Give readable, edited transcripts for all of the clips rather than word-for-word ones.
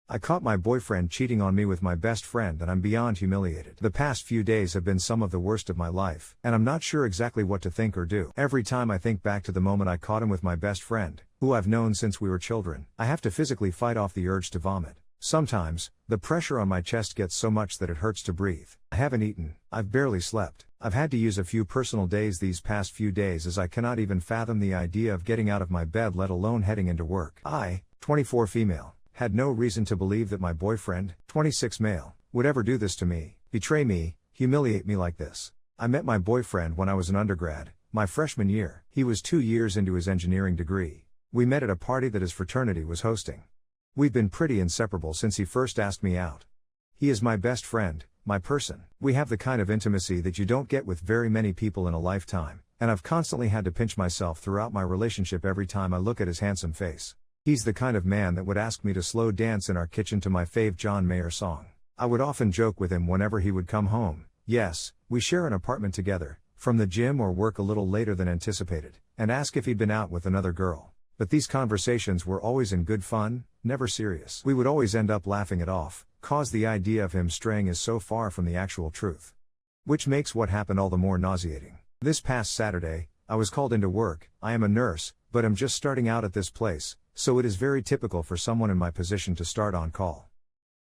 I caught my boyfriend cheating on me with my best friend and I'm beyond humiliated. The past few days have been some of the worst of my life, and I'm not sure exactly what to think or do. Every time I think back to the moment I caught him with my best friend, who I've known since we were children, I have to physically fight off the urge to vomit. Sometimes, the pressure on my chest gets so much that it hurts to breathe. I haven't eaten, I've barely slept. I've had to use a few personal days these past few days as I cannot even fathom the idea of getting out of my bed, let alone heading into work. I, 24 female, had no reason to believe that my boyfriend, 26 male, would ever do this to me, betray me, humiliate me like this. I met my boyfriend when I was an undergrad, my freshman year. He was 2 years into his engineering degree. We met at a party that his fraternity was hosting. We've been pretty inseparable since he first asked me out. He is my best friend, my person. We have the kind of intimacy that you don't get with very many people in a lifetime, and I've constantly had to pinch myself throughout my relationship every time I look at his handsome face. He's the kind of man that would ask me to slow dance in our kitchen to my fave John Mayer song. I would often joke with him whenever he would come home. Yes, we share an apartment together, from the gym or work a little later than anticipated, and ask if he'd been out with another girl. But these conversations were always in good fun, never serious. We would always end up laughing it off, cause the idea of him straying is so far from the actual truth. Which makes what happened all the more nauseating. This past Saturday, I was called into work. I am a nurse, but am just starting out at this place, so it is very typical for someone in my position to start on call.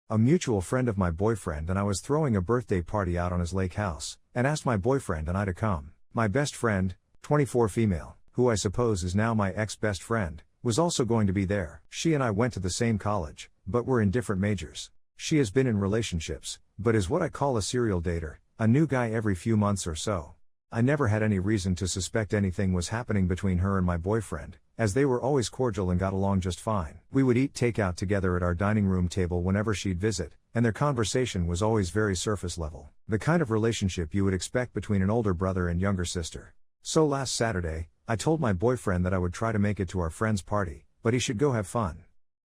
A mutual friend of my boyfriend and I was throwing a birthday party out on his lake house, and asked my boyfriend and I to come. My best friend, 24 female, who I suppose is now my ex-best friend, was also going to be there. She and I went to the same college, but were in different majors. She has been in relationships, but is what I call a serial dater, a new guy every few months or so. I never had any reason to suspect anything was happening between her and my boyfriend, as they were always cordial and got along just fine. We would eat takeout together at our dining room table whenever she'd visit, and their conversation was always very surface level, the kind of relationship you would expect between an older brother and younger sister. So last Saturday, I told my boyfriend that I would try to make it to our friend's party, but he should go have fun.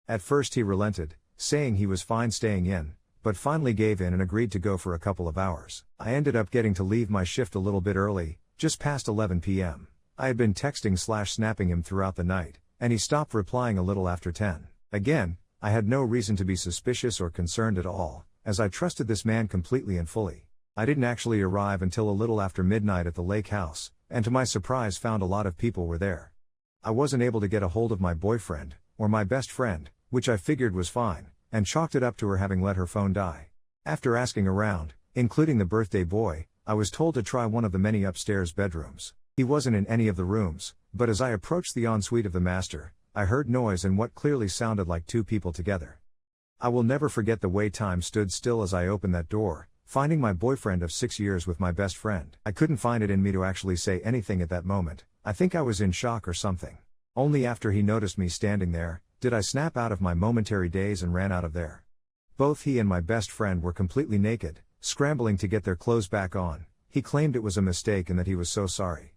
At first he relented, saying he was fine staying in, but finally gave in and agreed to go for a couple of hours. I ended up getting to leave my shift a little bit early, just past 11 p.m. I had been texting/snapping him throughout the night, and he stopped replying a little after 10. Again, I had no reason to be suspicious or concerned at all, as I trusted this man completely and fully. I didn't actually arrive until a little after midnight at the lake house, and to my surprise found a lot of people were there. I wasn't able to get a hold of my boyfriend, or my best friend, which I figured was fine, and chalked it up to her having let her phone die. After asking around, including the birthday boy, I was told to try one of the many upstairs bedrooms. He wasn't in any of the rooms, but as I approached the ensuite of the master, I heard noise and what clearly sounded like two people together. I will never forget the way time stood still as I opened that door, finding my boyfriend of 6 years with my best friend. I couldn't find it in me to actually say anything at that moment. I think I was in shock or something. Only after he noticed me standing there, did I snap out of my momentary daze and ran out of there. Both he and my best friend were completely naked, scrambling to get their clothes back on. He claimed it was a mistake and that he was so sorry.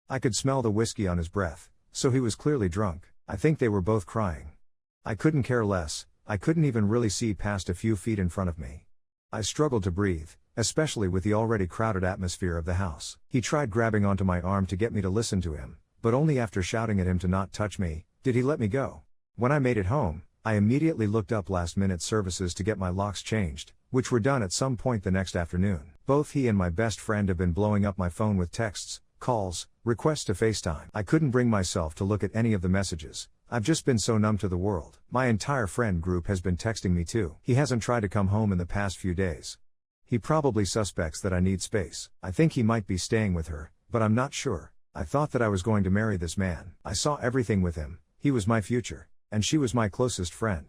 I could smell the whiskey on his breath, so he was clearly drunk. I think they were both crying. I couldn't care less. I couldn't even really see past a few feet in front of me. I struggled to breathe, especially with the already crowded atmosphere of the house. He tried grabbing onto my arm to get me to listen to him, but only after shouting at him to not touch me, did he let me go. When I made it home, I immediately looked up last-minute services to get my locks changed, which were done at some point the next afternoon. Both he and my best friend have been blowing up my phone with texts, calls, requests to FaceTime. I couldn't bring myself to look at any of the messages. I've just been so numb to the world. My entire friend group has been texting me too. He hasn't tried to come home in the past few days. He probably suspects that I need space. I think he might be staying with her, but I'm not sure. I thought that I was going to marry this man. I saw everything with him. He was my future, and she was my closest friend.